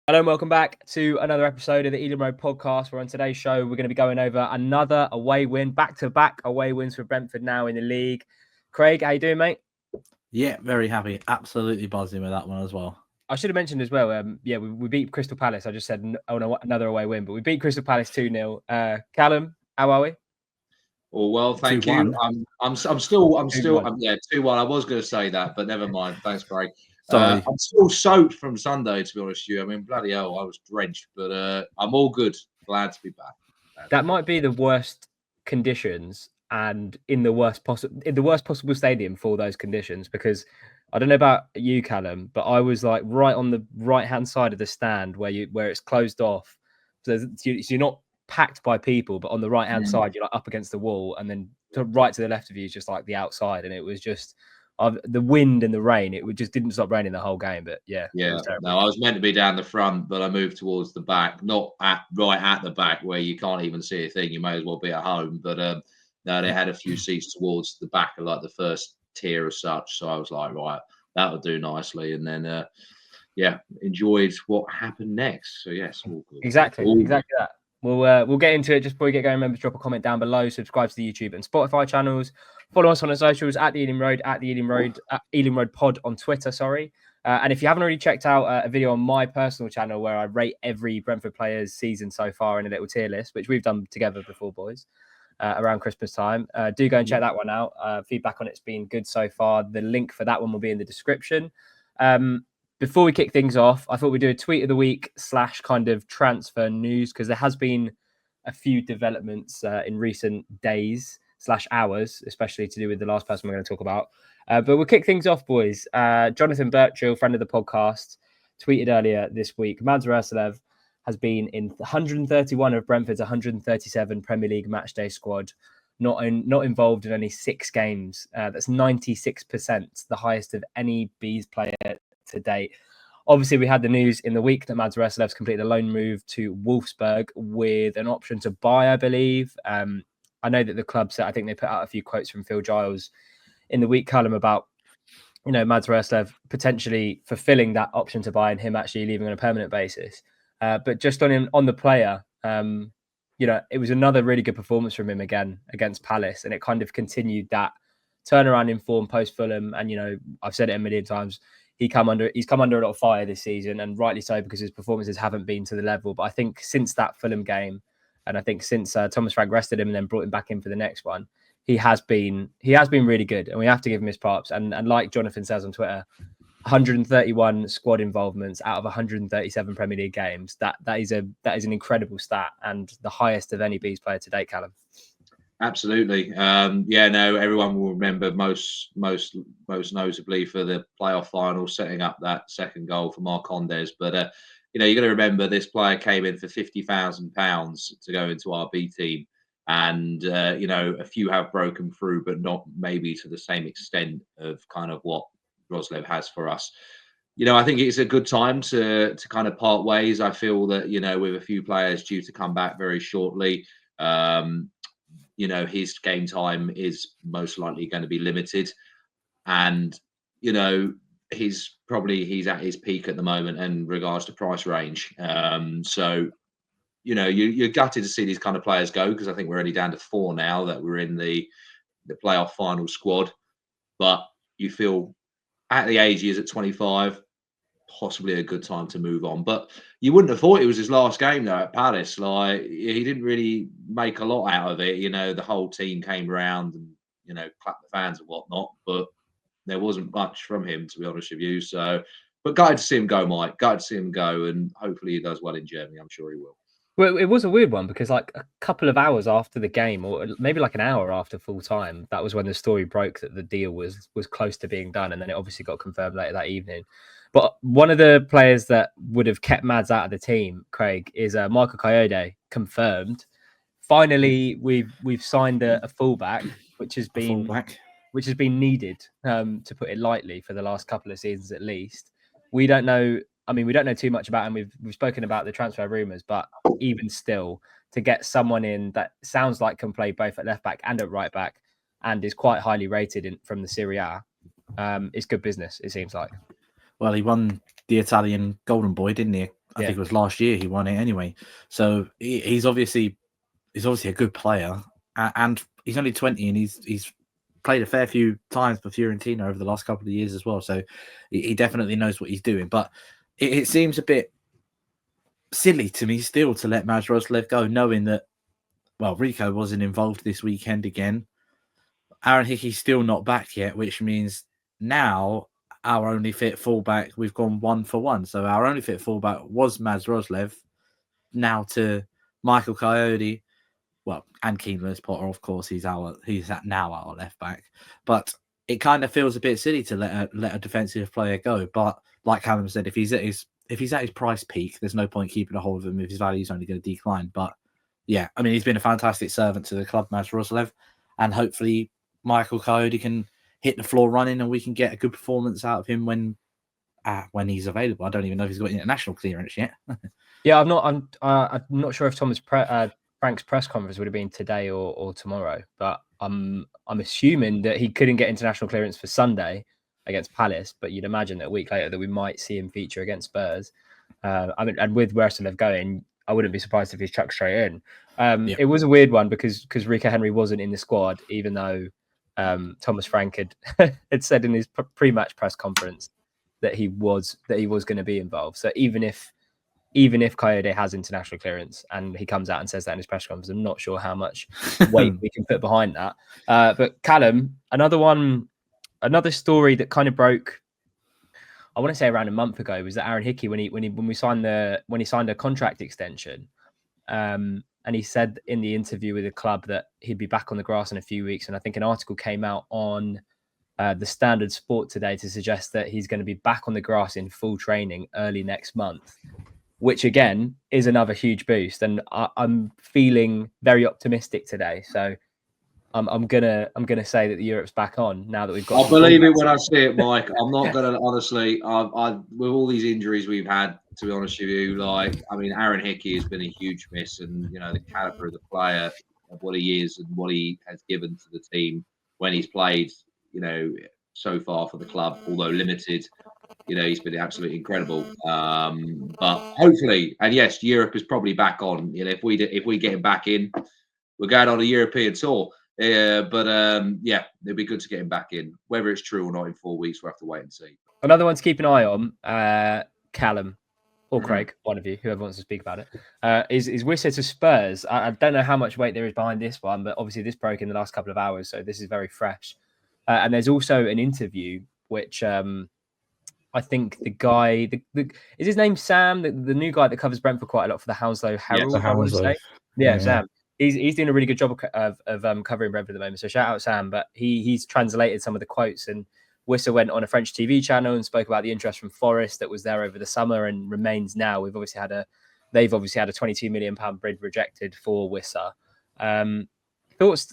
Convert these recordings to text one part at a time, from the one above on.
Hello and welcome back to another episode of the Ealing Road podcast, where on today's show, we're going to be going over another away win, back-to-back away wins for Brentford now in the league. Craig, how you doing, mate? Yeah, very happy. Absolutely buzzing with that one as well. I should have mentioned as well, we beat Crystal Palace. I just said, oh no, another away win, but we beat Crystal Palace 2-0. Callum, how are we? Oh, well, thank you. I'm still 2-1. I was going to say that, but never mind. Thanks, Craig. Sorry. I'm still soaked from Sunday, to be honest with you. I mean, bloody hell, I was drenched, but I'm all good. Glad to be back. That might be the worst conditions and in the worst possible stadium for those conditions, because I don't know about you, Callum, but I was like right on the right-hand side of the stand where it's closed off. So you're not packed by people, but on the right-hand side, you're like up against the wall, and then right to the left of you is just like the outside, and it was just the wind and the rain. It just didn't stop raining the whole game. But yeah. No, I was meant to be down the front, but I moved towards the back, not right at the back where you can't even see a thing. You may as well be at home. But no, they had a few seats towards the back of like the first tier as such. So I was like, right, that would do nicely. And then enjoyed what happened next. So yes, all good. Exactly that. We'll get into it. Just before we get going, remember to drop a comment down below, subscribe to the YouTube and Spotify channels, follow us on our socials at the Ealing Road, at Ealing Road Pod on Twitter. And if you haven't already checked out a video on my personal channel where I rate every Brentford player's season so far in a little tier list, which we've done together before, boys, around Christmas time, do go and check that one out. Feedback on it's been good so far. The link for that one will be in the description. Before we kick things off, I thought we'd do a tweet of the week / kind of transfer news, because there has been a few developments in recent days / hours, especially to do with the last person we're going to talk about. But we'll kick things off, boys. Jonathan Birchall, friend of the podcast, tweeted earlier this week, Roerslev has been in 131 of Brentford's 137 Premier League matchday squad, not involved in only 6 games. That's 96%, the highest of any Bees player to date. Obviously, we had the news in the week that Roerslev's completed a loan move to Wolfsburg with an option to buy, I believe. I know that the club said, I think they put out a few quotes from Phil Giles in the week, Callum, about Roerslev potentially fulfilling that option to buy and him actually leaving on a permanent basis. But just on the player, it was another really good performance from him again against Palace, and it kind of continued that turnaround in form post Fulham. And I've said it a million times, he's come under a lot of fire this season, and rightly so, because his performances haven't been to the level. But I think since that Fulham game, and I think since Thomas Frank rested him and then brought him back in for the next one, he has been really good, and we have to give him his props. And like Jonathan says on Twitter, 131 squad involvements out of 137 Premier League games. That is an incredible stat, and the highest of any Bees player to date, Callum. Absolutely. Everyone will remember most notably for the playoff final, setting up that second goal for Marcondes. But you're going to remember this player came in for £50,000 to go into our B team, and a few have broken through, but not maybe to the same extent of kind of what Roerslev has for us. I think it's a good time to kind of part ways. I feel that with a few players due to come back very shortly. His game time is most likely going to be limited, and he's at his peak at the moment in regards to price range. So you're gutted to see these kind of players go, because I think we're only down to 4 now that we're in the playoff final squad. But you feel at the age he is at 25, possibly a good time to move on. But you wouldn't have thought it was his last game though at Palace. Like, he didn't really make a lot out of it. The whole team came around and clapped the fans and whatnot, but there wasn't much from him, to be honest with you. So, but gutted to see him go, Mike. Gutted to see him go, and hopefully he does well in Germany. I'm sure he will. Well, it was a weird one, because like a couple of hours after the game, or maybe like an hour after full time, that was when the story broke that the deal was close to being done, and then it obviously got confirmed later that evening. But one of the players that would have kept Mads out of the team, Craig, is Michael Coyote, confirmed. Finally, we've signed a fullback, which has been needed, to put it lightly, for the last couple of seasons at least. We don't know too much about him. We've spoken about the transfer rumours, but even still, to get someone in that sounds like can play both at left back and at right back, and is quite highly rated from the Serie A, it's good business, it seems like. Well, he won the Italian Golden Boy, didn't he, I think it was last year he won it anyway. So he's obviously a good player, and he's only 20, and he's played a fair few times for Fiorentina over the last couple of years as well. So he definitely knows what he's doing. But it seems a bit silly to me still to let Roerslev go, knowing that, well, Rico wasn't involved this weekend again. Aaron Hickey's still not back yet, which means now our only fit fullback, we've gone 1 for 1. So our only fit fullback was Roerslev, now to Michael Coyote, well, and Keane Lewis Potter, of course, he's now our left back. But it kind of feels a bit silly to let a defensive player go. But like Callum said, if he's at his price peak, there's no point keeping a hold of him if his value is only going to decline. But yeah, I mean, he's been a fantastic servant to the club, Roerslev, and hopefully Michael Coyote can hit the floor running, and we can get a good performance out of him when he's available. I don't even know if he's got international clearance yet. Yeah, I'm not sure if Frank's press conference would have been today or tomorrow, but I'm assuming that he couldn't get international clearance for Sunday against Palace, but you'd imagine that a week later that we might see him feature against Spurs. I mean, and with Roerslev going, I wouldn't be surprised if he's chucked straight in. It was a weird one because Rico Henry wasn't in the squad, even though Thomas Frank had said in his pre-match press conference that he was going to be involved. So even if Coyote has international clearance and he comes out and says that in his press conference, I'm not sure how much weight we can put behind that. But Callum, another story that kind of broke, I want to say around a month ago, was that Aaron Hickey, when he signed a contract extension, and he said in the interview with the club that he'd be back on the grass in a few weeks. And I think an article came out on the Standard Sport today to suggest that he's going to be back on the grass in full training early next month, which again is another huge boost. And I'm feeling very optimistic today. So I'm gonna say that the Europe's back on now that we've got. I'll believe it when I see it, Mike. I'm not gonna honestly. I with all these injuries we've had, to be honest with you, Aaron Hickey has been a huge miss, and the caliber of the player, of what he is and what he has given to the team when he's played, so far for the club, although limited. He's been absolutely incredible. But hopefully, and yes, Europe is probably back on. If we get him back in, we're going on a European tour. But it'd be good to get him back in. Whether it's true or not in 4 weeks, we'll have to wait and see. Another one to keep an eye on, Callum or Craig, one of you, whoever wants to speak about it, is Wissa to Spurs. I don't know how much weight there is behind this one, but obviously this broke in the last couple of hours, so this is very fresh. And there's also an interview which I think the guy, is his name Sam, the new guy that covers Brentford quite a lot for the Hounslow Herald. Yeah, I would say. Yeah, Sam. He's doing a really good job of covering Brentford at the moment. So shout out Sam. But he's translated some of the quotes, and Wissa went on a French TV channel and spoke about the interest from Forest that was there over the summer and remains now. They've obviously had a £22 million bid rejected for Wissa. Thoughts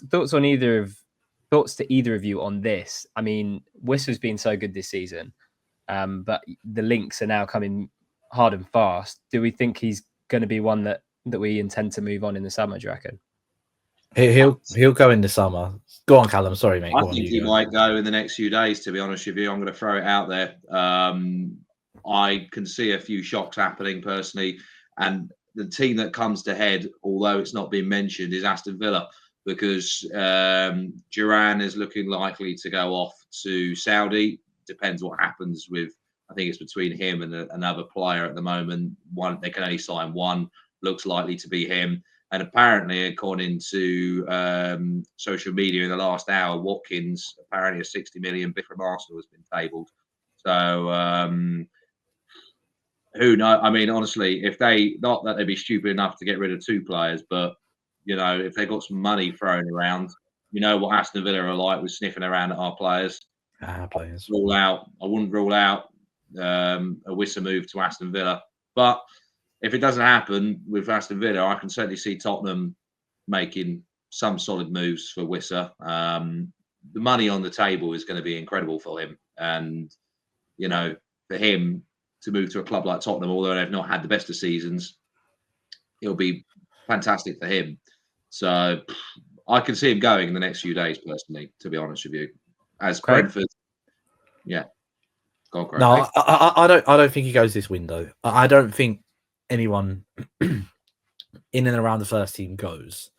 to either of you on this? I mean, Wissa's been so good this season, but the links are now coming hard and fast. Do we think he's going to be one that we intend to move on in the summer, do you reckon? He'll go in the summer. Go on, Callum. Sorry, mate. I think he might go in the next few days, to be honest with you. I'm going to throw it out there. I can see a few shocks happening personally. And the team that comes to head, although it's not been mentioned, is Aston Villa, because Duran is looking likely to go off to Saudi. Depends what happens with, I think it's between him and another player at the moment. They can only sign one. Looks likely to be him. And apparently, according to social media in the last hour, Watkins, apparently a 60 million bid from Arsenal has been tabled. So who knows? I mean, honestly, not that they'd be stupid enough to get rid of two players, but if they got some money thrown around, what Aston Villa are like with sniffing around at our players. I wouldn't rule out a Wissa move to Aston Villa, but if it doesn't happen with Aston Villa, I can certainly see Tottenham making some solid moves for Wissa. The money on the table is going to be incredible for him. And, for him to move to a club like Tottenham, although they've not had the best of seasons, it'll be fantastic for him. So I can see him going in the next few days, personally, to be honest with you. As Brentford, yeah. Go on, Craig. No, I don't think he goes this window. I don't think anyone in and around the first team goes,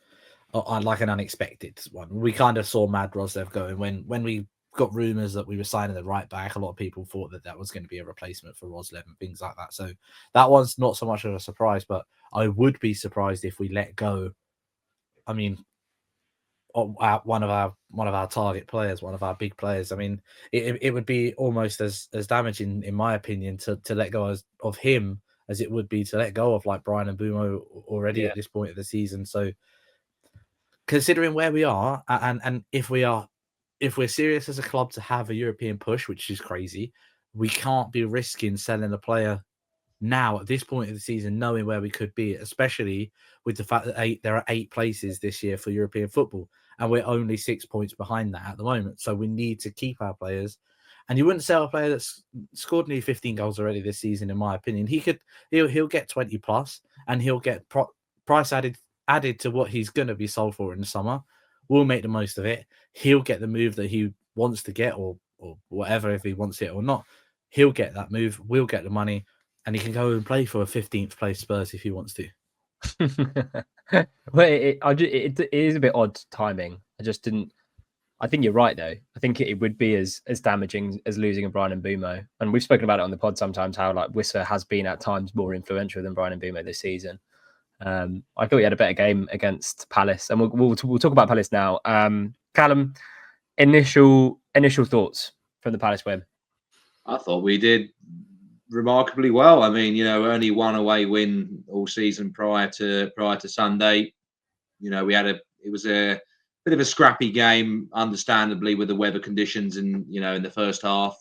like an unexpected one. We kind of saw Mad Roerslev going when we got rumours that we were signing the right back. A lot of people thought that was going to be a replacement for Roerslev and things like that. So that one's not so much of a surprise, but I would be surprised if we let go. I mean, one of our target players, one of our big players. I mean, it would be almost as damaging, in my opinion, to let go of him as it would be to let go of like Bryan and Mbeumo already at this point of the season. So considering where we are, and if we're serious as a club to have a European push, which is crazy, we can't be risking selling a player now at this point of the season, knowing where we could be, especially with the fact that there are 8 places this year for European football, and we're only 6 points behind that at the moment. So we need to keep our players. And you wouldn't sell a player that's scored nearly 15 goals already this season, in my opinion. He'll get 20 plus, and he'll get price added to what he's going to be sold for in the summer. We'll make the most of it. He'll get the move that he wants to get, or whatever, if he wants it or not. He'll get that move. We'll get the money, and he can go and play for a 15th place Spurs if he wants to. Well, it is a bit odd timing. I think you're right, though. I think it would be as damaging as losing a Bryan and Mbeumo. And we've spoken about it on the pod sometimes, how like Wissa has been at times more influential than Bryan and Mbeumo this season. I thought he had a better game against Palace, and we'll talk about Palace now. Callum, initial thoughts from the Palace win. I thought we did remarkably well. I mean, only one away win all season prior to Sunday. It was a bit of a scrappy game, understandably, with the weather conditions in the first half.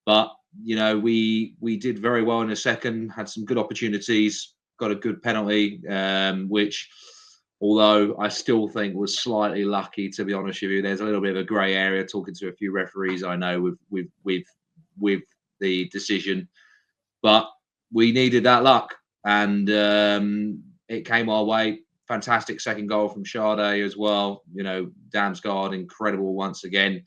But we did very well in the second. Had some good opportunities. Got a good penalty, which, although I still think was slightly lucky, to be honest with you. There's a little bit of a grey area. Talking to a few referees I know with the decision, but we needed that luck, and it came our way. Fantastic second goal from Schade as well. Damsgaard, incredible once again.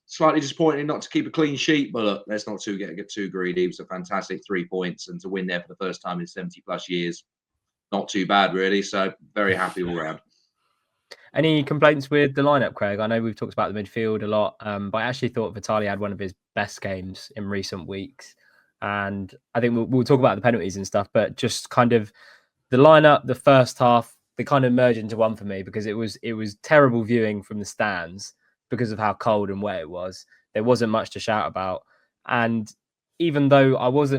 Slightly disappointing not to keep a clean sheet, but look, let's not get too greedy. It was a fantastic 3 points, and to win there for the first time in 70 plus years, not too bad really. So very happy all round. Any complaints with the lineup, Craig? I know we've talked about the midfield a lot, but I actually thought Vitali had one of his best games in recent weeks. And I think we'll talk about the penalties and stuff, but just kind of the lineup, the first half, they kind of merged into one for me, because it was terrible viewing from the stands because of how cold and wet it was. There wasn't much to shout about. And even though I would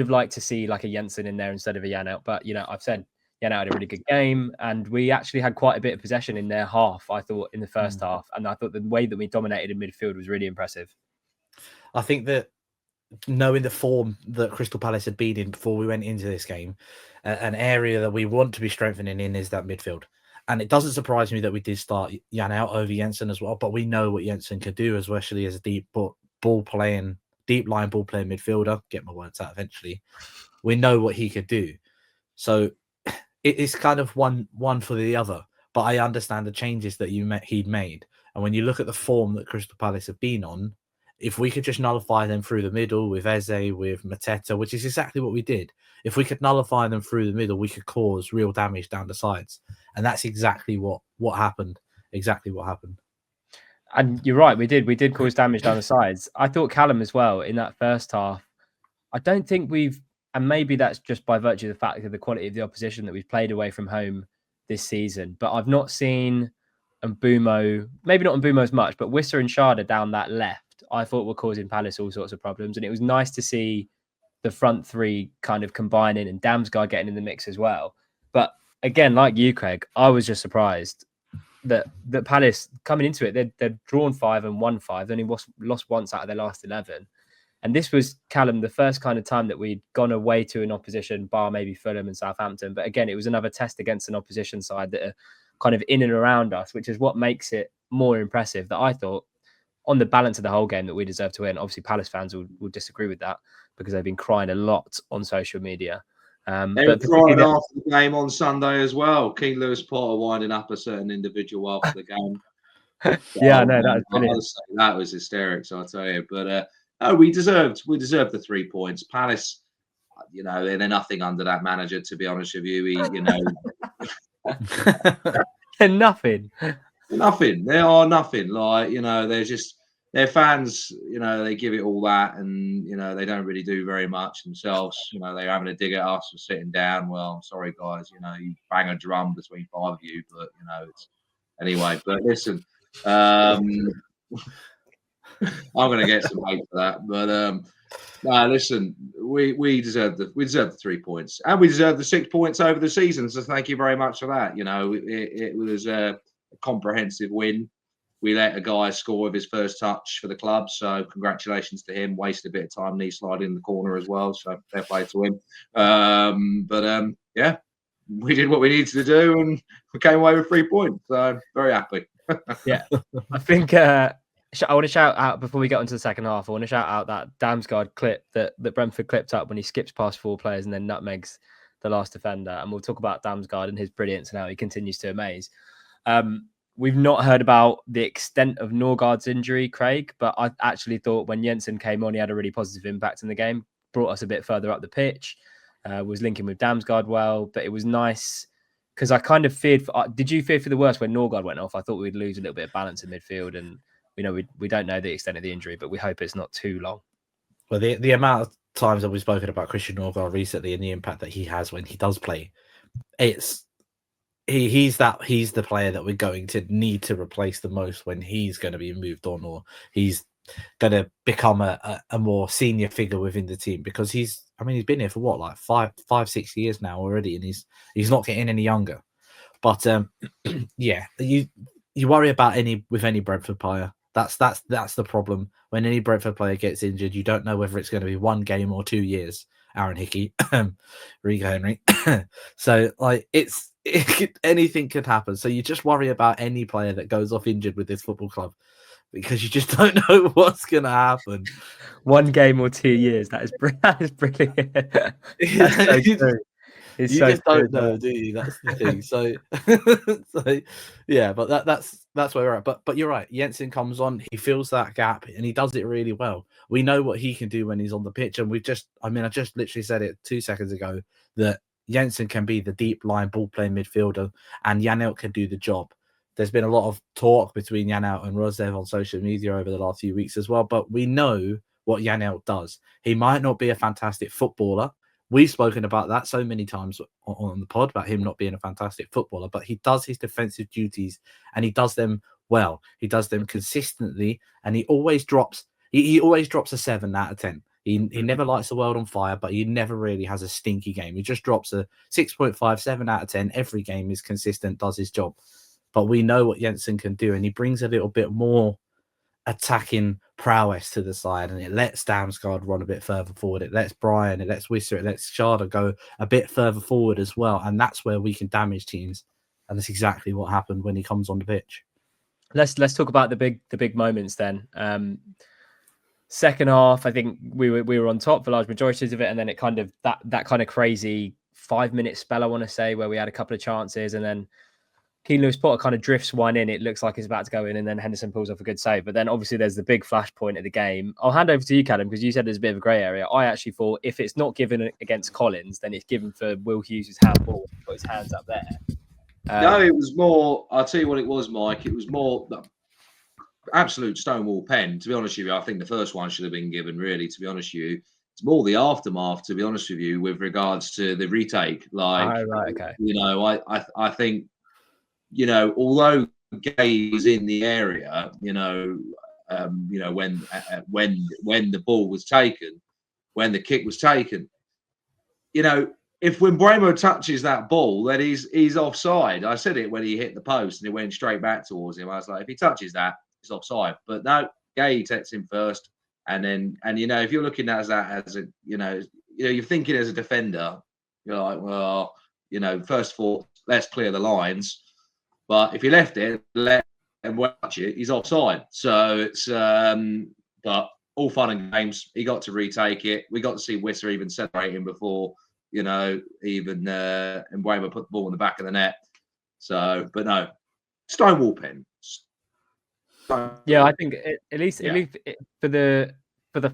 have liked to see like a Jensen in there instead of a Yoane, but I've said Yoane had a really good game, and we actually had quite a bit of possession in their half, I thought, in the first half. And I thought the way that we dominated in midfield was really impressive. I think that knowing the form that Crystal Palace had been in before we went into this game, an area that we want to be strengthening in is that midfield. And it doesn't surprise me that we did start Yoane out over Jensen as well, but we know what Jensen can do, especially as a deep line ball playing midfielder. Get my words out eventually. We know what he could do. So it's kind of one for the other. But I understand the changes that he'd made. And when you look at the form that Crystal Palace have been on, if we could just nullify them through the middle with Eze, with Mateta, which is exactly what we did. If we could nullify them through the middle, we could cause real damage down the sides. And that's exactly what happened. Exactly what happened. And you're right, we did cause damage down the sides. I thought Callum as well in that first half. I don't think and maybe that's just by virtue of the fact of the quality of the opposition that we've played away from home this season, but I've not seen Mbeumo, maybe not Mbeumo as much, but Wissa and Schade down that left, I thought were causing Palace all sorts of problems. And it was nice to see the front three kind of combining and Damsgaard getting in the mix as well. But again, like you, Craig, I was just surprised that Palace coming into it, they'd drawn 5 and won 5. They only lost once out of their last 11. And this was, Callum, the first kind of time that we'd gone away to an opposition, bar maybe Fulham and Southampton. But again, it was another test against an opposition side that are kind of in and around us, which is what makes it more impressive, that I thought, on the balance of the whole game, that we deserve to win. Obviously, Palace fans will disagree with that because they've been crying a lot on social media. They were crying after the game on Sunday as well. King Lewis Potter winding up a certain individual after the game. Yeah, no, that was brilliant. That was hysterics, I'll tell you. But we deserved the 3 points. Palace, you know, they're nothing under that manager. To be honest with you, you know, Nothing. nothing. They are nothing. Like, you know, they're just their fans. You know, they give it all that, and you know, they don't really do very much themselves. You know, they're having a dig at us for sitting down. Well, I'm sorry, guys. You know, you bang a drum between 5 of you, but you know, it's anyway. But listen, I'm going to get some hate for that, but no, listen, we deserve the 3 points, and we deserve the 6 points over the season. So thank you very much for that. You know, it was a comprehensive win. We let a guy score with his first touch for the club, so congratulations to him. Wasted a bit of time knee sliding in the corner as well, so fair play to him. Yeah, we did what we needed to do, and we came away with 3 points. So very happy. Yeah, I think I want to shout out before we get onto the second half. I want to shout out that Damsgaard clip that Brentford clipped up when he skips past 4 players and then nutmegs the last defender. And we'll talk about Damsgaard and his brilliance and how he continues to amaze. We've not heard about the extent of Norgaard's injury, Craig, but I actually thought when Jensen came on, he had a really positive impact in the game, brought us a bit further up the pitch, was linking with Damsgaard well, but it was nice because I kind of feared. Did you fear for the worst when Norgaard went off? I thought we'd lose a little bit of balance in midfield, and we don't know the extent of the injury, but we hope it's not too long. Well, the amount of times that we've spoken about Christian Norgaard recently and the impact that he has when he does play, he's the player that we're going to need to replace the most when he's going to be moved on, or he's going to become a more senior figure within the team, because he's been here for what, like 5-6 years now already, and he's not getting any younger. But yeah, you worry about any Brentford player. That's the problem. When any Brentford player gets injured, you don't know whether it's going to be 1 game or 2 years. Aaron Hickey, Rico Henry. So like anything could happen. So you just worry about any player that goes off injured with this football club, because you just don't know what's going to happen. 1 game or 2 years. That is brilliant. That's so true. You just don't know, do you? That's the thing. So yeah, but that's where we're at. But you're right. Jensen comes on, he fills that gap, and he does it really well. We know what he can do when he's on the pitch, and I just literally said it 2 seconds ago that Jensen can be the deep line ball playing midfielder, and Janelt can do the job. There's been a lot of talk between Janelt and Roerslev on social media over the last few weeks as well, but we know what Janelt does. He might not be a fantastic footballer. We've spoken about that so many times on the pod about him not being a fantastic footballer, but he does his defensive duties and he does them well. He does them consistently, and he always drops. He always drops a 7 out of 10. He never lights the world on fire, but he never really has a stinky game. He just drops a 6.5, 7 out of 10. Every game is consistent, does his job. But we know what Jensen can do, and he brings a little bit more attacking prowess to the side, and it lets Damsgaard run a bit further forward. It lets Bryan, it lets Wissa, it lets Schade go a bit further forward as well, and that's where we can damage teams. And that's exactly what happened when he comes on the pitch. Let's talk about the big moments then. Second half, I think we were on top for large majorities of it, and then it kind of that kind of crazy 5-minute spell, I want to say, where we had a couple of chances, and then Keane Lewis-Potter kind of drifts one in. It looks like it's about to go in, and then Henderson pulls off a good save. But then obviously there's the big flashpoint of the game. I'll hand over to you, Callum, because you said there's a bit of a grey area. I actually thought if it's not given against Collins, then it's given for Will Hughes' handball. He's got his hands up there. No, it was more. I'll tell you what it was, Mike. It was more absolute stonewall pen. To be honest with you, I think the first one should have been given. Really, to be honest with you, it's more the aftermath. To be honest with you, with regards to the retake, like, right, okay. You know, I think, you know, although Gay was in the area, when the ball was taken, when the kick was taken, you know, if when Mbeumo touches that ball, then he's offside. I said it when he hit the post and it went straight back towards him. I was like, if he touches that, he's offside. But no, Gay takes him first, and you know, if you're looking at that as a, you're thinking as a defender, you're like, well, you know, first of all, let's clear the lines. But if he left it, let him watch it, he's offside. So it's, but all fun and games. He got to retake it. We got to see Wissa even celebrate him before, you know, even Mbeumo put the ball in the back of the net. So, but no, stonewall pen. Yeah, I think at least for the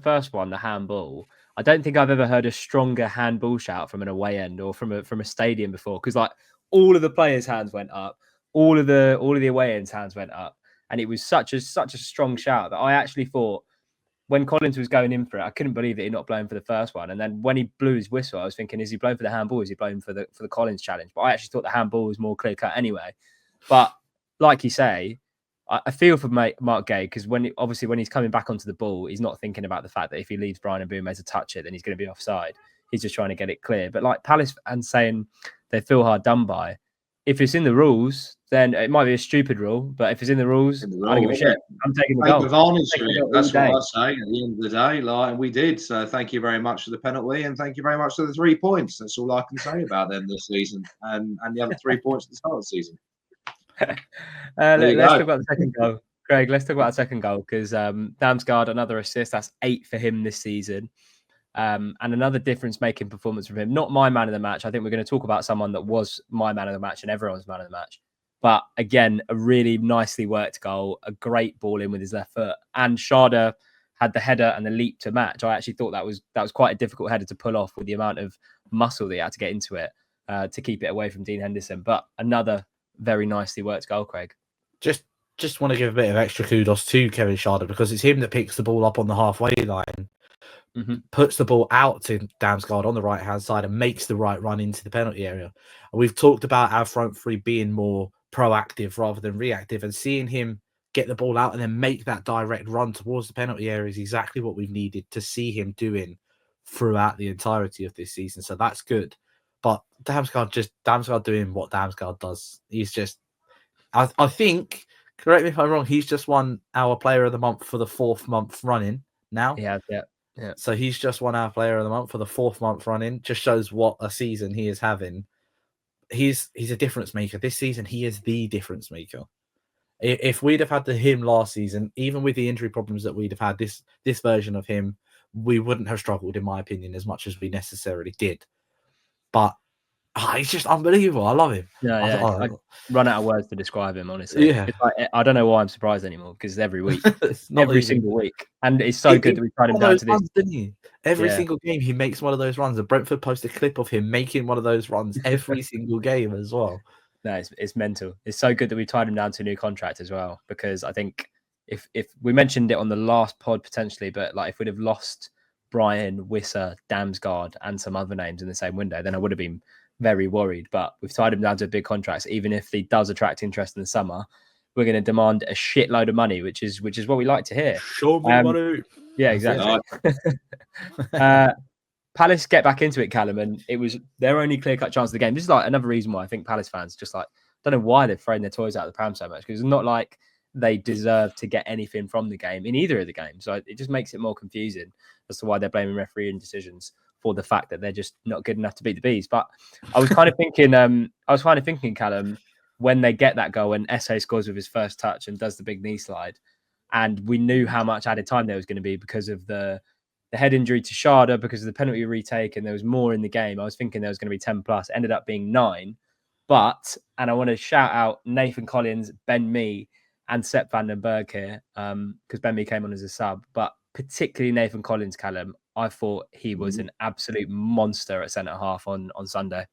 first one, the handball, I don't think I've ever heard a stronger handball shout from an away end or from a stadium before. Because like all of the players' hands went up, all of the away ends' hands went up, and it was such a strong shout that I actually thought when Collins was going in for it, I couldn't believe that he'd not blown for the first one. And then when he blew his whistle, I was thinking, is he blowing for the handball? Is he blowing for the Collins challenge? But I actually thought the handball was more clear cut anyway. But like you say, I feel for Mark Gay because when he's coming back onto the ball, he's not thinking about the fact that if he leaves Bryan and Mbeumo to touch it, then he's going to be offside. He's just trying to get it clear. But like Palace fans saying they feel hard done by, if it's in the rules, then it might be a stupid rule. But if it's in the rules, I don't give a shit. I'm taking the goal. That's what I say at the end of the day. And we did. So thank you very much for the penalty, and thank you very much for the 3 points. That's all I can say about them this season, and the other 3 points at the start of the season. Let's talk about the second goal, Craig. Let's talk about the second goal because Damsgaard, another assist. That's 8 for him this season. And another difference-making performance from him. Not my man of the match. I think we're going to talk about someone that was my man of the match and everyone's man of the match. But again, a really nicely worked goal, a great ball in with his left foot. And Schade had the header and the leap to match. I actually thought that was quite a difficult header to pull off with the amount of muscle that he had to get into it to keep it away from Dean Henderson. But another very nicely worked goal, Craig. Just want to give a bit of extra kudos to Kevin Schade because it's him that picks the ball up on the halfway line. Puts the ball out to Damsgaard on the right-hand side and makes the right run into the penalty area. And we've talked about our front three being more proactive rather than reactive, and seeing him get the ball out and then make that direct run towards the penalty area is exactly what we've needed to see him doing throughout the entirety of this season. So that's good. But Damsgaard doing what Damsgaard does. He's just, I think, correct me if I'm wrong, he's just won our Player of the Month for the 4th month running now. Yeah. So he's just won our Player of the Month for the 4th month running. Just shows what a season he is having. He's a difference maker. This season, he is the difference maker. If we'd have had him last season, even with the injury problems that we'd have had, this version of him, we wouldn't have struggled, in my opinion, as much as we necessarily did. But he's just unbelievable. I love him. I run out of words to describe him, honestly. Yeah. It's like, I don't know why I'm surprised anymore because every week, every single week. And it's so good that we tried him down to this. Runs, didn't he? Every single game, he makes one of those runs. And Brentford posted a clip of him making one of those runs every single game as well. No, it's mental. It's so good that we tied him down to a new contract as well, because I think if we mentioned it on the last pod potentially, but like if we'd have lost Bryan, Wissa, Damsgaard, and some other names in the same window, then I would have been very worried. But we've tied him down to big contracts. Even if he does attract interest in the summer, we're going to demand a shitload of money, which is what we like to hear. Show me money. Yeah, exactly. Palace get back into it, Callum, and it was their only clear-cut chance of the game. This is like another reason why I think Palace fans just like don't know why they're throwing their toys out of the pram so much, because it's not like they deserve to get anything from the game in either of the games. So it just makes it more confusing as to why they're blaming refereeing decisions for the fact that they're just not good enough to beat the Bees. But I was kind of thinking, Callum, when they get that goal and Esse scores with his first touch and does the big knee slide, and we knew how much added time there was going to be because of the head injury to Schade, because of the penalty retake, and there was more in the game. I was thinking there was going to be 10 plus, ended up being 9. But, and I want to shout out Nathan Collins, Ben Mee, and Sepp van den Berg here, because Ben Mee came on as a sub, but particularly Nathan Collins, Callum, I thought he was an absolute monster at centre-half on Sunday.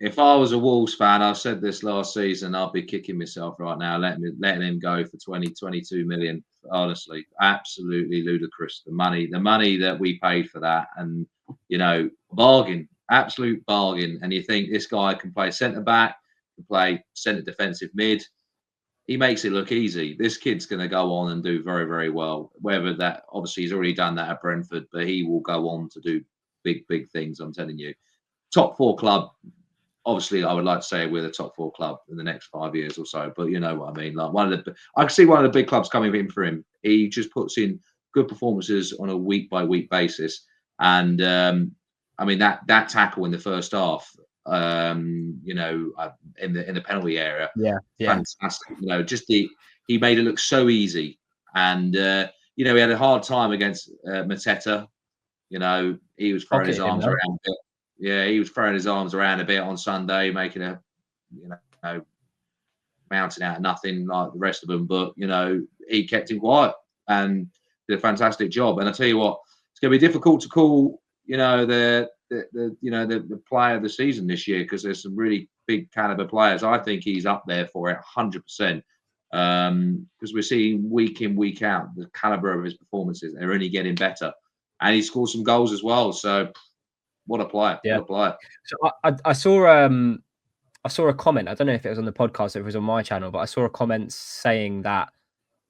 If I was a Wolves fan, I've said this last season, I'd be kicking myself right now, letting him go for 22 million. Honestly, absolutely ludicrous. The money that we paid for that, and bargain, absolute bargain. And you think this guy can play centre back, can play centre defensive mid. He makes it look easy. This kid's going to go on and do very, very well. Whether that, obviously, he's already done that at Brentford, but he will go on to do big, big things. I'm telling you, top 4 club. Obviously, I would like to say we're the top 4 club in the next 5 years or so, but you know what I mean. Like I can see one of the big clubs coming in for him. He just puts in good performances on a week by week basis, and I mean that tackle in the first half, in the penalty area, fantastic. He made it look so easy, and he had a hard time against Mateta. He was throwing his arms around a bit. Yeah, he was throwing his arms around a bit on Sunday, making a, mountain out of nothing like the rest of them. But, he kept him quiet and did a fantastic job. And I tell you what, it's going to be difficult to call, the player of the season this year, because there's some really big caliber players. I think he's up there for it 100%. Because we're seeing week in, week out, the caliber of his performances, they're only getting better. And he scored some goals as well. So what a player. Yeah. What a player. So I saw a comment. I don't know if it was on the podcast or if it was on my channel, but I saw a comment saying that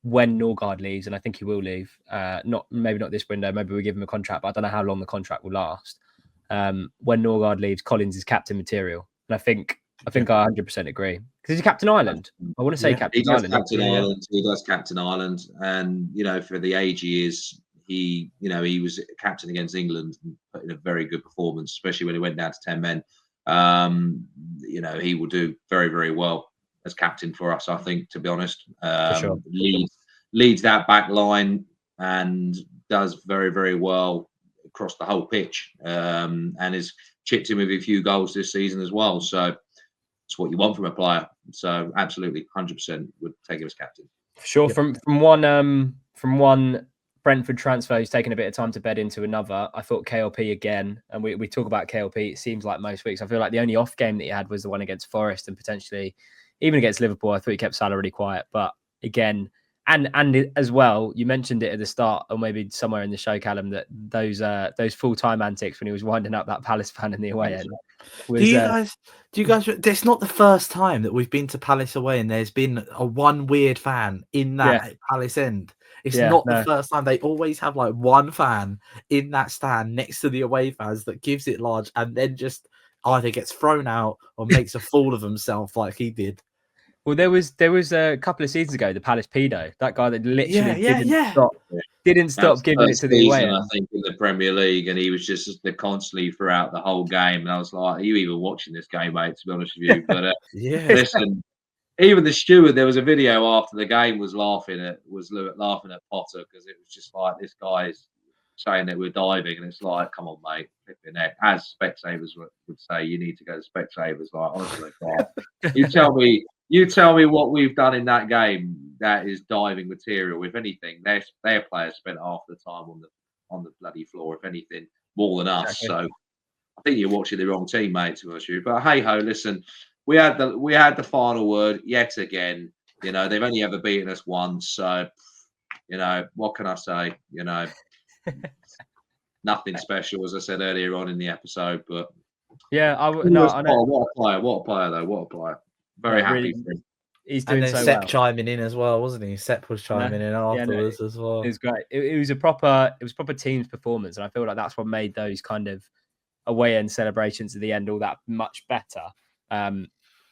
when Norgard leaves, and I think he will leave, maybe not this window, maybe we give him a contract, but I don't know how long the contract will last. When Norgard leaves, Collins is captain material. And I think I 100% agree. Because he's captain Ireland. I want to say captain Ireland. He does captain Ireland. And, for the age he is, he was captain against England and put in a very good performance, especially when he went down to 10 men. He will do very, very well as captain for us, I think, to be honest. For sure. Leads that back line and does very, very well across the whole pitch, and has chipped in with a few goals this season as well. So it's what you want from a player. So absolutely, 100% would take him as captain. For sure. Yep. From one Brentford transfer who's taken a bit of time to bed into another, I thought KLP again, and we talk about KLP, it seems like most weeks. I feel like the only off game that he had was the one against Forest, and potentially even against Liverpool. I thought he kept Salah really quiet, but again, and as well, you mentioned it at the start, or maybe somewhere in the show, Callum, that those full-time antics when he was winding up that Palace fan in the away end. Do you guys? It's not the first time that we've been to Palace away and there's been one weird fan in that Palace end. It's not the first time. They always have like one fan in that stand next to the away fans that gives it large, and then just either gets thrown out or makes a fool of himself like he did. Well, there was a couple of seasons ago, the Palace pedo, that guy that literally didn't stop giving it to the away end. I think in the Premier League, and he was just constantly throughout the whole game. And I was like, "Are you even watching this game, mate?" To be honest with you, but listen, even the steward, there was a video after the game was laughing at Potter, because it was just like, this guy's saying that we're diving, and it's like, come on, mate, flip your neck. As Specsavers would say, you need to go to Specsavers. Like, honestly, you tell me what we've done in that game that is diving material. If anything, their players spent half the time on the bloody floor, if anything, more than us. Exactly. So I think you're watching the wrong team, mate, to be honest with you. But hey ho, listen, we had the final word yet again. They've only ever beaten us once, so what can I say? Nothing special, as I said earlier on in the episode. But what a player though, what a player. Very happy for him. He's doing so well. Sepp chiming in as well, wasn't he? Sepp was chiming in afterwards as well. It was great. It was proper team's performance, and I feel like that's what made those kind of away end celebrations at the end all that much better.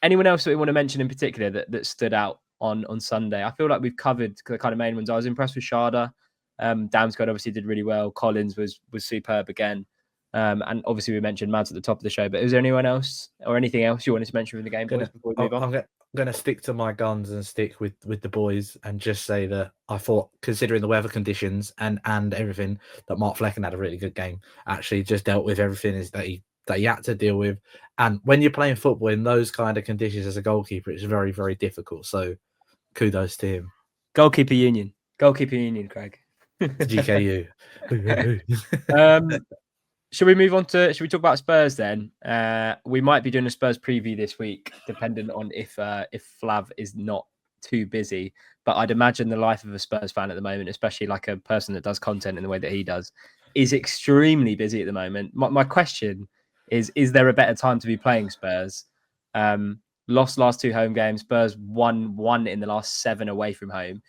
Anyone else that we want to mention in particular that stood out on Sunday? I feel like we've covered the kind of main ones. I was impressed with Schade. Damsgaard obviously did really well. Collins was superb again. And obviously we mentioned Mads at the top of the show, but is there anyone else or anything else you wanted to mention from the game boys before we move on? I'm going to stick to my guns and stick with the boys and just say that I thought, considering the weather conditions and everything, that Mark Flecken had a really good game. Actually just dealt with everything that he had to deal with. And when you're playing football in those kind of conditions as a goalkeeper, it's very, very difficult. So kudos to him. Goalkeeper union, Craig. GKU. Should we move on to? Should we talk about Spurs then? We might be doing a Spurs preview this week, depending on if Flav is not too busy. But I'd imagine the life of a Spurs fan at the moment, especially like a person that does content in the way that he does, is extremely busy at the moment. My question is there a better time to be playing Spurs? Lost last 2 home games. Spurs won in the last 7 away from home.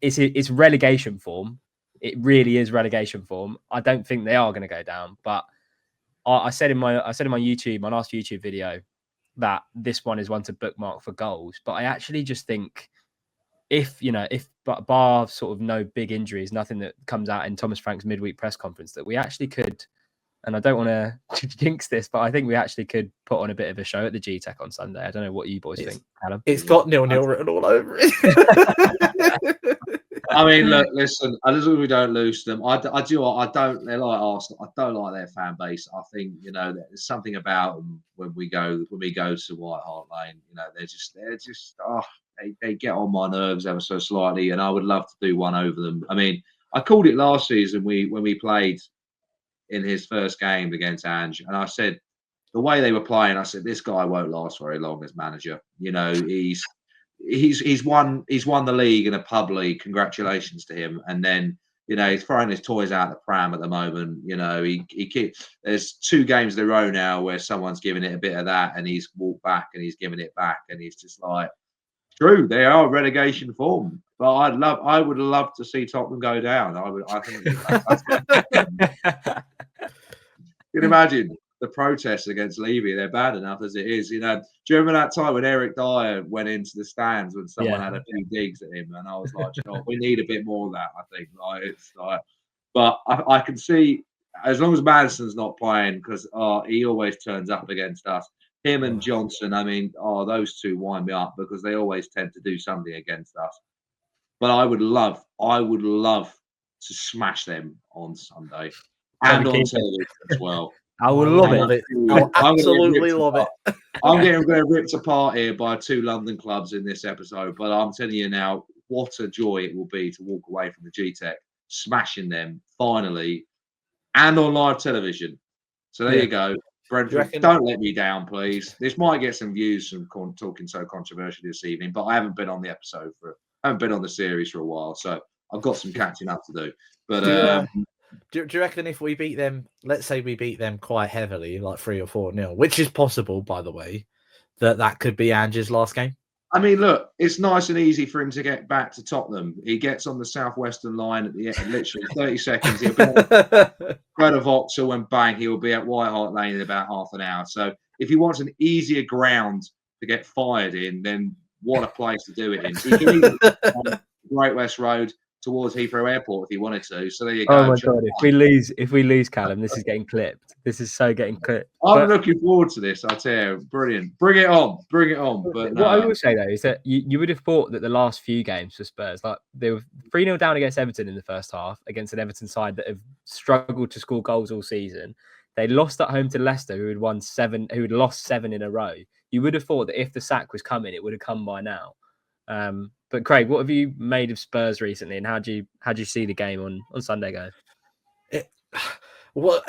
It's relegation form. It really is relegation form. I don't think they are going to go down, but I said in my last YouTube video that this one is one to bookmark for goals. But I actually just think if bar sort of no big injuries, nothing that comes out in Thomas Frank's midweek press conference, that we actually could, and I don't want to jinx this, but I think we actually could put on a bit of a show at the G-Tech on Sunday. I don't know what you boys think, Callum. It's got 0-0 written all over it. I mean, look, listen. As long as we don't lose them, I do. I don't. They're like Arsenal. I don't like their fan base. I think there's something about them when we go to White Hart Lane. They're just. They get on my nerves ever so slightly, and I would love to do one over them. I mean, I called it last season when we played in his first game against Ange, and I said the way they were playing, I said this guy won't last very long as manager. You know, he's won the league in a pub league. Congratulations to him. And then, you know, he's throwing his toys out the pram at the moment. You know, there's 2 games in a row now where someone's giving it a bit of that, and he's walked back and he's giving it back, and he's just like, true, they are relegation form. But I would love to see Tottenham go down. I think you can imagine the protests against Levy. They're bad enough as it is. You know, do you remember that time when Eric Dyer went into the stands when someone had a few digs at him, and I was like, we need a bit more of that. I think, like, it's like, but I can see as long as Madison's not playing, because he always turns up against us. Him and Johnson, I mean, those two wind me up because they always tend to do something against us. But I would love to smash them on Sunday and on television as well. I would love it. I would absolutely love it. I'm getting ripped apart here by 2 London clubs in this episode, but I'm telling you now, what a joy it will be to walk away from the G-Tech, smashing them finally, and on live television. So there you go. Brentford, don't let me down, please. This might get some views from talking so controversially this evening, but I haven't been on the series for a while, so I've got some catching up to do. But do you reckon if we beat them, let's say we beat them quite heavily, like 3 or 4-0, which is possible, by the way, that could be Ange's last game? I mean, look, it's nice and easy for him to get back to Tottenham. He gets on the southwestern line at the end, literally 30 seconds. He'll be go to Vauxhall and bang, he will be at White Hart Lane in about half an hour. So if he wants an easier ground to get fired in, then what a place to do it in. He can even on Great West Road towards Heathrow Airport if he wanted to. So there you go. Oh my God! If we lose, Callum, this is getting clipped. This is so getting clipped. I'm looking forward to this. I tell you, brilliant. Bring it on. But what I will say though is that you would have thought that the last few games for Spurs, like they were 3-0 down against Everton in the first half, against an Everton side that have struggled to score goals all season. They lost at home to Leicester, who had lost 7 in a row. You would have thought that if the sack was coming, it would have come by now. But Craig, what have you made of Spurs recently, and how do you see the game on Sunday go? One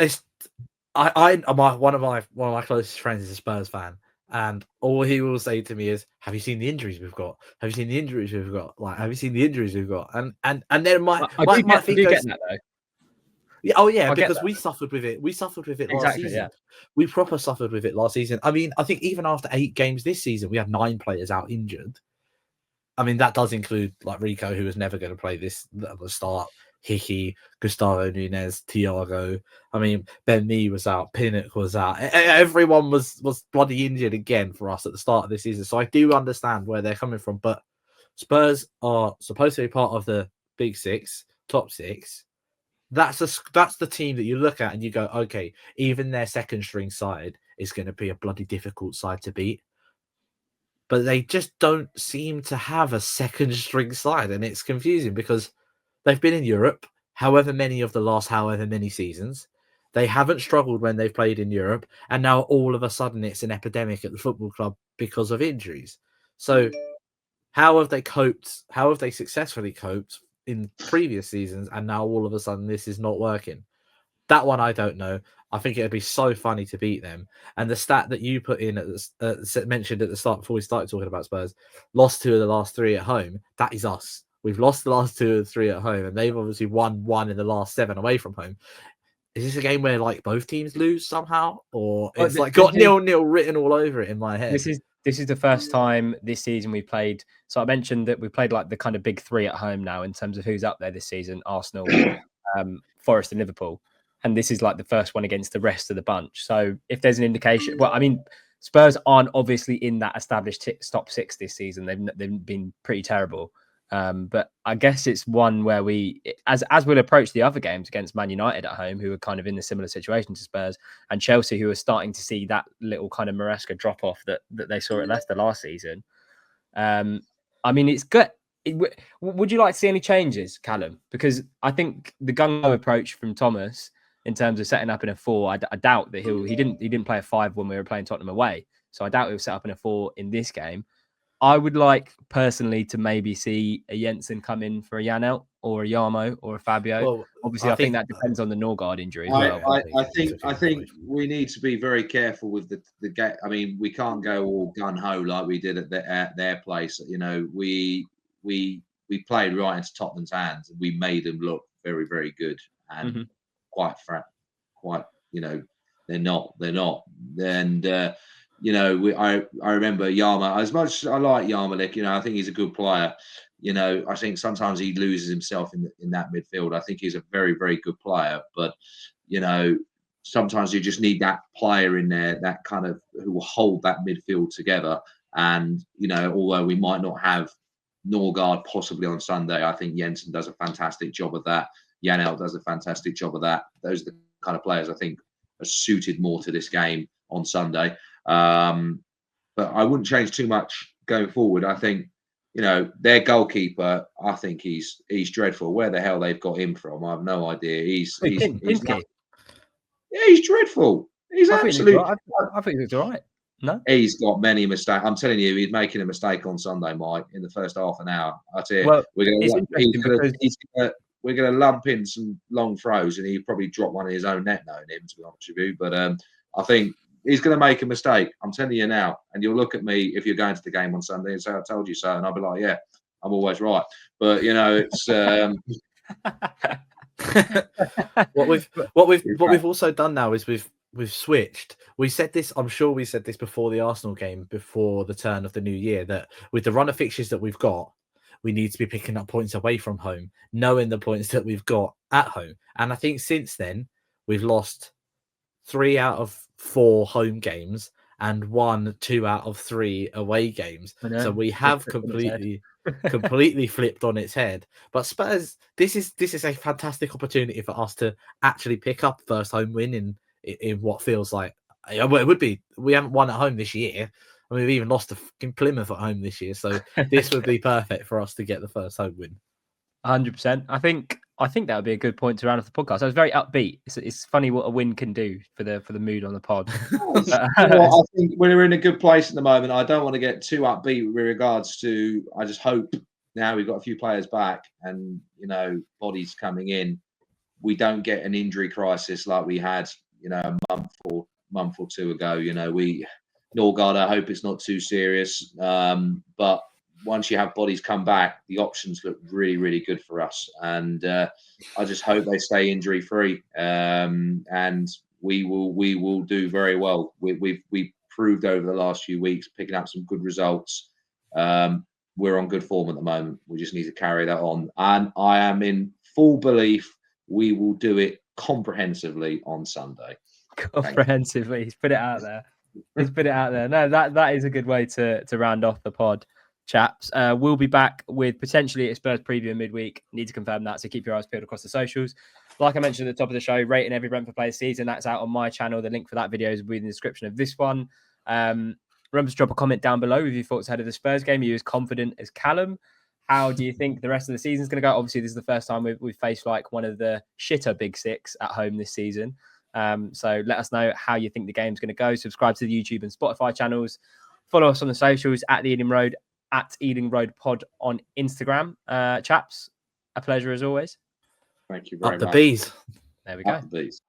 of my closest friends is a Spurs fan, and all he will say to me is, "Have you seen the injuries we've got? Have you seen the injuries we've got? Like, have you seen the injuries we've got?" And then my feet goes, get that though. Yeah, because we suffered with it. We suffered with it last season. Yeah. We proper suffered with it last season. I mean, I think even after 8 games this season, we had 9 players out injured. I mean, that does include like Rico, who was never going to play this at the start. Hickey, Gustavo Nunez, Thiago. I mean, Ben Mee was out. Pinnock was out. Everyone was bloody injured again for us at the start of this season. So I do understand where they're coming from. But Spurs are supposed to be part of the Big 6, top 6. That's the team that you look at and you go, okay, even their second string side is going to be a bloody difficult side to beat. But they just don't seem to have a second string side, and it's confusing because they've been in Europe however many seasons. They haven't struggled when they've played in Europe, and now all of a sudden it's an epidemic at the football club because of injuries. So how have they coped? How have they successfully coped in previous seasons, and now all of a sudden this is not working? That one I don't know. I think it'd be so funny to beat them. And the stat that you put in mentioned at the start before we started talking about Spurs, lost 2 of the last 3 at home. That is us. We've lost the last 2 of the 3 at home, and they've obviously won 1 in the last 7 away from home. Is this a game where like both teams lose somehow, or it's like got 0-0 written all over it in my head? This is the first time this season we played. So I mentioned that we played like the kind of big 3 at home now in terms of who's up there this season: Arsenal, Forest, and Liverpool. And this is like the first one against the rest of the bunch. So if there's an indication, well, I mean, Spurs aren't obviously in that established top 6 this season. They've been pretty terrible. But I guess it's one where we, as we'll approach the other games against Man United at home, who are kind of in a similar situation to Spurs, and Chelsea, who are starting to see that little kind of Maresca drop off that they saw at Leicester last season. I mean, it's good. Would you like to see any changes, Callum? Because I think the gung-ho approach from Thomas in terms of setting up in a 4, I doubt that he didn't play a 5 when we were playing Tottenham away. So I doubt he'll set up in a 4 in this game. I would like personally to maybe see a Jensen come in for a Yanelt or a Yarmo or a Fabio. Well, Obviously, I think that depends on the Norgard injury as well. I think we need to be very careful with the game. I mean, we can't go all gun ho like we did at their place. You know, we played right into Tottenham's hands and we made them look very, very good and quite you know, they're not. And you know, I remember Yarmo, as much as I like Yarmolenko, you know, I think he's a good player. You know, I think sometimes he loses himself in that midfield. I think he's a very, very good player, but you know, sometimes you just need that player in there, that kind of who will hold that midfield together. And you know, although we might not have Norgard possibly on Sunday, I think Jensen does a fantastic job of that. Yanel does a fantastic job of that. Those are the kind of players I think are suited more to this game on Sunday. But I wouldn't change too much going forward. I think, you know, their goalkeeper, I think he's dreadful. Where the hell they've got him from, I have no idea. He's dreadful. He's absolutely. I think it's all right. No, he's got many mistakes. I'm telling you, he's making a mistake on Sunday, Mike, in the first half an hour. I tell you, well, we're going to lump in some long throws, and he'd probably drop one in his own net, knowing him, to be honest with you. But I think he's going to make a mistake. I'm telling you now. And you'll look at me if you're going to the game on Sunday and say, I told you so. And I'll be like, yeah, I'm always right. But, you know, it's... what we've also done now is we've switched. We said this, I'm sure we said this before the Arsenal game, before the turn of the new year, that with the run of fixtures that we've got, we need to be picking up points away from home, knowing the points that we've got at home. And I think since then, we've lost 3 out of 4 home games and 2 out of 3 away games. So we have completely flipped on its head. But Spurs, this is a fantastic opportunity for us to actually pick up first home win in what feels like, well, it would be, we haven't won at home this year. I mean, we've even lost to Plymouth at home this year, so this would be perfect for us to get the first home win. 100%. I think that would be a good point to round off the podcast. I was very upbeat. It's funny what a win can do for the mood on the pod. I think we're in a good place at the moment. I don't want to get too upbeat with regards to. I just hope now we've got a few players back and you know bodies coming in, we don't get an injury crisis like we had a month or two ago. You know, Norgard, I hope it's not too serious. But once you have bodies come back, the options look really, really good for us. And I just hope they stay injury free. And we will do very well. We've proved over the last few weeks, picking up some good results. We're on good form at the moment. We just need to carry that on. And I am in full belief we will do it comprehensively on Sunday. Comprehensively. He's put it out there. No, that is a good way to round off the pod, chaps. We'll be back with potentially a Spurs preview in midweek. Need to confirm that, so keep your eyes peeled across the socials. Like I mentioned at the top of the show, rating every Brentford player season. That's out on my channel. The link for that video is in the description of this one. Remember to drop a comment down below with your thoughts ahead of the Spurs game. Are you as confident as Callum? How do you think the rest of the season is going to go? Obviously, this is the first time we've faced like one of the shitter big six at home this season. So let us know how you think the game's going to go. Subscribe to the YouTube and Spotify channels. Follow us on the socials at the Ealing Road, at Ealing Road Pod on Instagram. Chaps, a pleasure as always. Thank you very much. Up the bees. There we go. Up the bees.